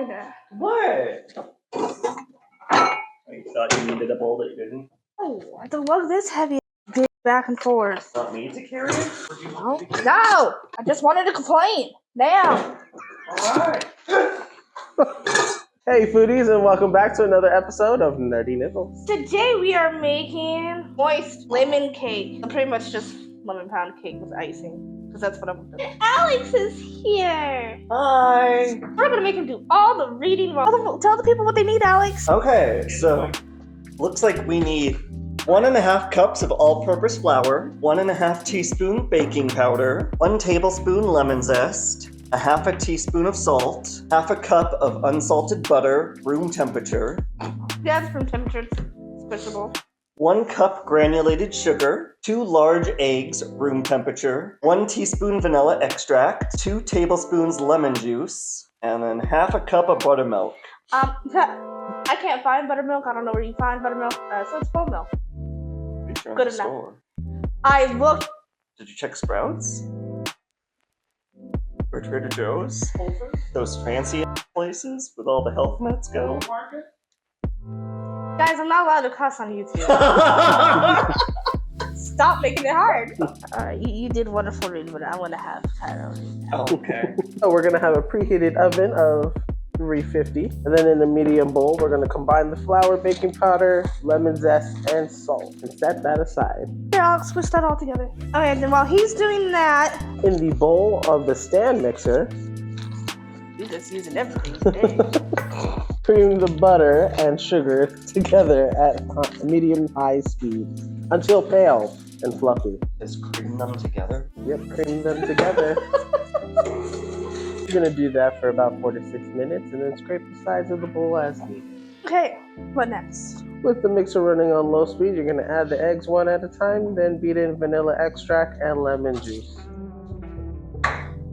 Kinda. What? You thought you needed a bowl that you didn't? Oh, I don't love this heavy back and forth. Want me to carry it? No. No! I just wanted to complain. Now. Alright. Hey foodies, and welcome back to another episode of Nerdy Nibbles. Today we are making moist lemon cake. Pretty much just lemon pound cake with icing. Because that's what I'm doing. Alex is here. Hi. We're going to make him do all the reading. Tell the people what they need, Alex. Okay, so looks like we need 1.5 cups of all-purpose flour, 1.5 teaspoon baking powder, 1 tablespoon lemon zest, 1/2 teaspoon of salt, 1/2 cup of unsalted butter, room temperature. Yeah, it's room temperature. It's squishable. 1 cup granulated sugar, 2 large eggs, room temperature, 1 teaspoon vanilla extract, 2 tablespoons lemon juice, and then 1/2 cup of buttermilk. I can't find buttermilk. I don't know where you find buttermilk. So it's full milk. Good enough. Store. I looked. Did you check Sprouts? Or Trader Joe's? Those fancy places with all the health nuts go? Guys, I'm not allowed to cuss on YouTube. Stop making it hard. You did wonderful reading, but I want to have Kihro. Okay. So we're gonna have a preheated oven of 350, and then in a medium bowl, we're gonna combine the flour, baking powder, lemon zest, and salt, and set that aside. Here, I'll squish that all together. Okay, and then while he's doing that, In the bowl of the stand mixer, you're just using everything today. cream the butter and sugar together at medium-high speed until pale and fluffy. Just cream them together? Yep, cream them together. You're gonna do that for about 4 to 6 minutes, and then scrape the sides of the bowl as needed. Okay, what next? With the mixer running on low speed, you're gonna add the eggs one at a time, then beat in vanilla extract and lemon juice.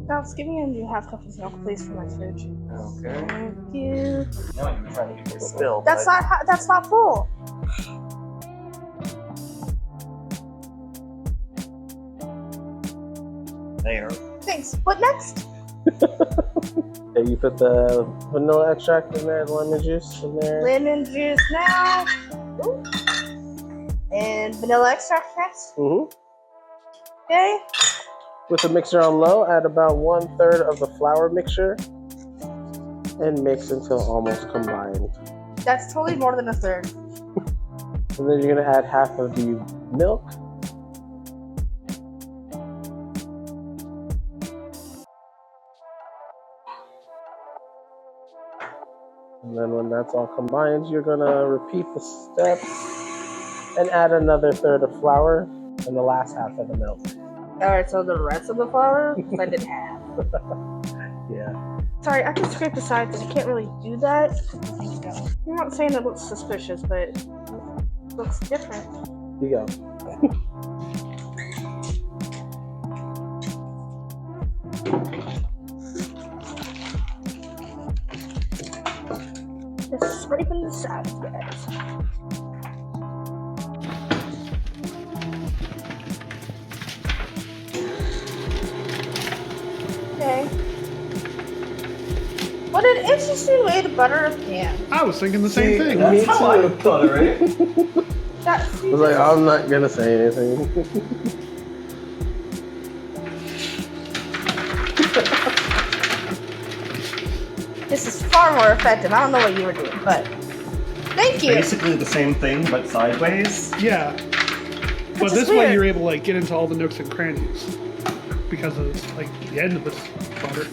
Alex, give me a new 1/2 cup of milk, please, for my fridge. Okay. Thank you. Now you're trying to get it spilled. That's not full. There. Thanks. What next? Okay, you put the vanilla extract in there, the lemon juice in there. Lemon juice now. Ooh. And vanilla extract next. Okay. With the mixer on low, add about 1/3 of the flour mixture and mix until almost combined. That's totally more than 1/3. And then you're gonna add 1/2 of the milk. And then when that's all combined, you're gonna repeat the steps and add another 1/3 of flour and the last 1/2 of the milk. Alright, so the rest of the flour, I did half. Yeah. Sorry, I can scrape the sides, but you can't really do that. I'm not saying it looks suspicious, but it looks different. Here you go. Just scraping the sides, guys. Okay. What an interesting way to butter a pan. I was thinking the same thing. That's how I would butter it. I was like, I'm not gonna say anything. This is far more effective. I don't know what you were doing, but thank you. Basically the same thing, but sideways. Yeah. But is this way weird. you're able to like get into all the nooks and crannies because of like the end of this butter.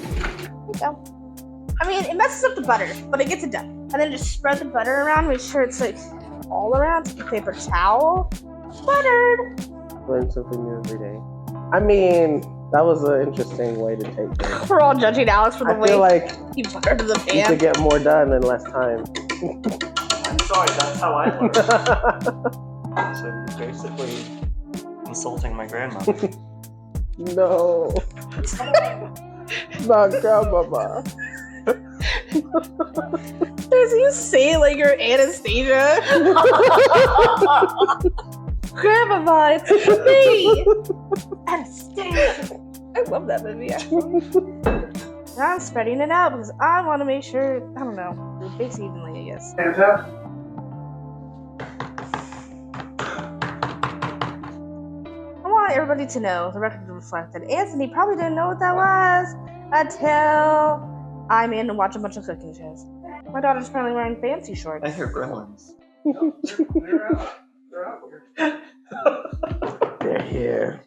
So, I mean, it messes up the butter, but it gets it done. And then just spread the butter around. Make sure it's like all around. Take a paper towel. Buttered. Learn something new every day. I mean, that was an interesting way to take it. We're all judging Alex for the I way feel like he buttered the you could pan. get more done in less time. I'm sorry, that's how I learned. So you're basically insulting my grandmother. No. Not grandmama. Does you say it like you're Anastasia? Grandma, it's me! Anastasia! I love that movie, actually. Now I'm spreading it out because I want to make sure, I don't know, it bakes evenly, I guess. Santa? I want everybody to know, the record to reflect that Anthony probably didn't know what that was until I made him watch a bunch of cooking shows. My daughter's currently wearing fancy shorts. I hear gremlins. They're out here. They're here.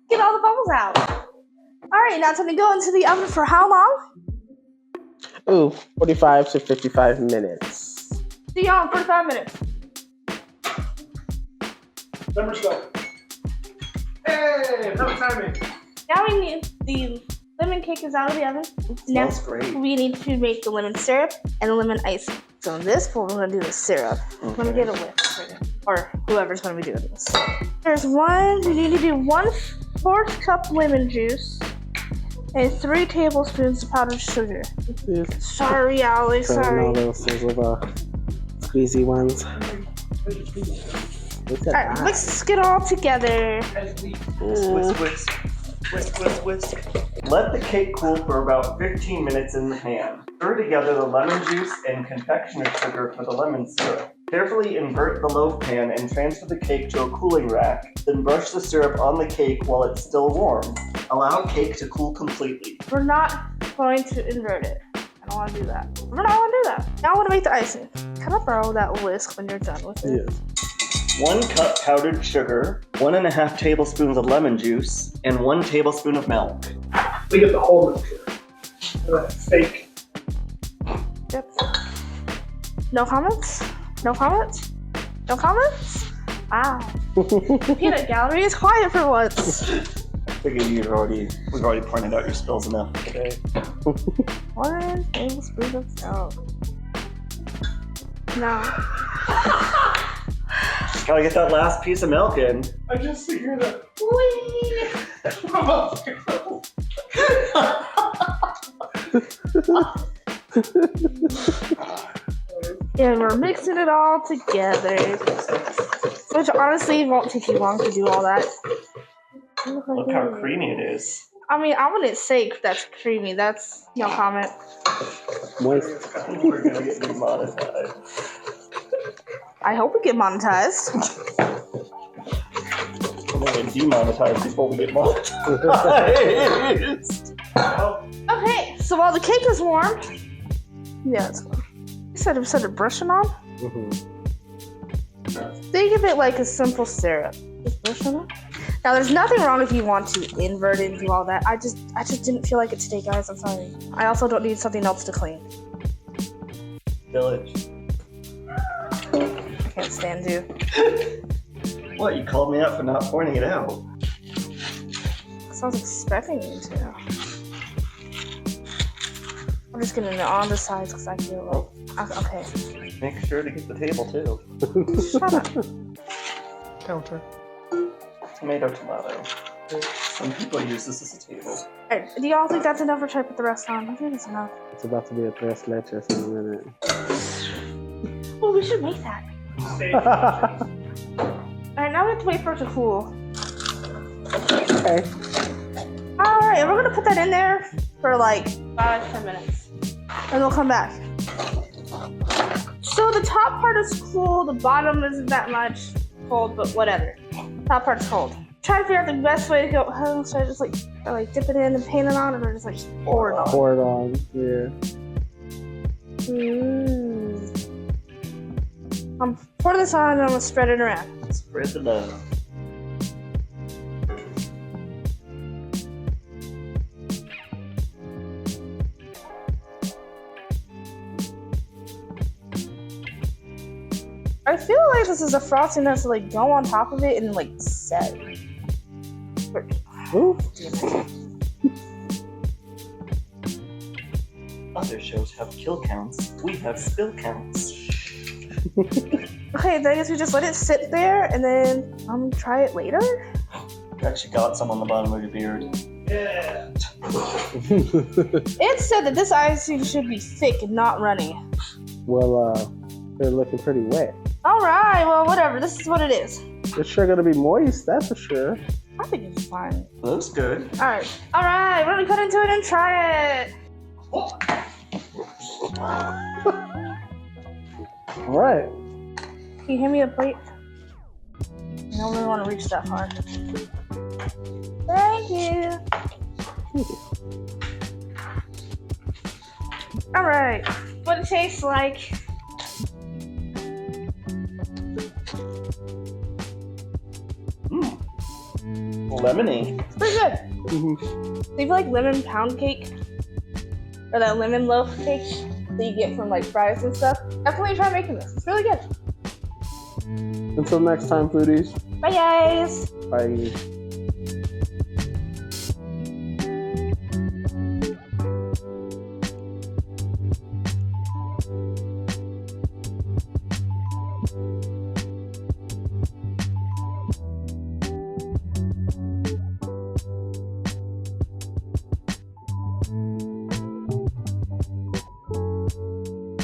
Get all the bubbles out. Alright, now it's time to go into the oven for how long? Ooh, 45 to 55 minutes. See y'all in 45 minutes. Number stuff. Hey, perfect timing. Now we need the lemon cake is out of the oven. Now Smells great. we need to make the lemon syrup and the lemon icing. So in this bowl, we're gonna do the syrup. Let me get a whisk for you, or whoever's gonna be doing this. There's one. We need to do 1/4 cup lemon juice and 3 tablespoons of powdered sugar. Sorry, Ollie. Throwing Sorry. all those little squeezy ones. Alright, mix it all together. Whisk, whisk. Whisk, whisk, whisk. Let the cake cool for about 15 minutes in the pan. Stir together the lemon juice and confectioner's sugar for the lemon syrup. Carefully invert the loaf pan and transfer the cake to a cooling rack, then brush the syrup on the cake while it's still warm. Allow cake to cool completely. We're not going to invert it. I don't want to do that. We're not going to do that. Now I want to make the icing. Kind of borrow that whisk when you're done with it. Yes. 1 cup powdered sugar, 1.5 tablespoons of lemon juice, and 1 tablespoon of milk. We get the whole milk here. Fake. Yep. No comments? No comments? No comments? Wow. Peanut gallery is quiet for once. Figured we've already pointed out your spills enough today. 1 tablespoon of milk. No. Gotta get that last piece of milk in. I just hear that. And we're mixing it all together. Which honestly won't take you long to do all that. Look how creamy it is. I mean, I wouldn't say that's creamy. That's no comment. Moist. I think we're gonna get demonetized. I hope we get monetized. We're gonna get demonetized before we get monetized. Okay, so while the cake is warm, yeah, it's warm. Instead of brushing on, think of it like a simple syrup. Just brushing on. Now, there's nothing wrong if you want to invert it and do all that. I just didn't feel like it today, guys. I'm sorry. I also don't need something else to clean. Village. Can't stand you. What, you called me out for not pointing it out? Because I was expecting you to. I'm just getting it on the sides because I feel like. Okay. Make sure to get the table too. Shut up. Counter. Tomato. Some people use this as a table. Alright, do y'all think that's enough or should I put the rest on? I think it's enough. It's about to be a tres leches in a minute. Oh, we should make that. Alright, now we have to wait for it to cool. Okay. Alright, we're gonna put that in there for like 5-10 minutes. And we'll come back. So the top part is cool, the bottom isn't that much cold, but whatever. Top part's cold. Try to figure out the best way to go. Oh, should I just like dip it in and paint it on, or just like pour it on? Pour it on, yeah. Pour this on and I'm gonna spread it around. Spread the love. I feel like this is a frosting that's to like go on top of it and like set. Ooh. Other shows have kill counts. We have spill counts. Okay, then I guess we just let it sit there and then try it later. You actually got some on the bottom of your beard. Yeah. It said that this icing should be thick and not runny. Well, they're looking pretty wet. Alright, well, whatever. This is what it is. It's sure gonna be moist, that's for sure. I think it's fine. Looks good. Alright, we're gonna cut into it and try it. Alright. Can you hand me a plate? I don't really want to reach that far. Thank you. Alright, what it tastes like. Lemony. It's pretty good. Mm-hmm. Do you feel like lemon pound cake? Or that lemon loaf cake that you get from like fries and stuff? Definitely try making this. It's really good. Until next time, foodies. Bye guys! Bye.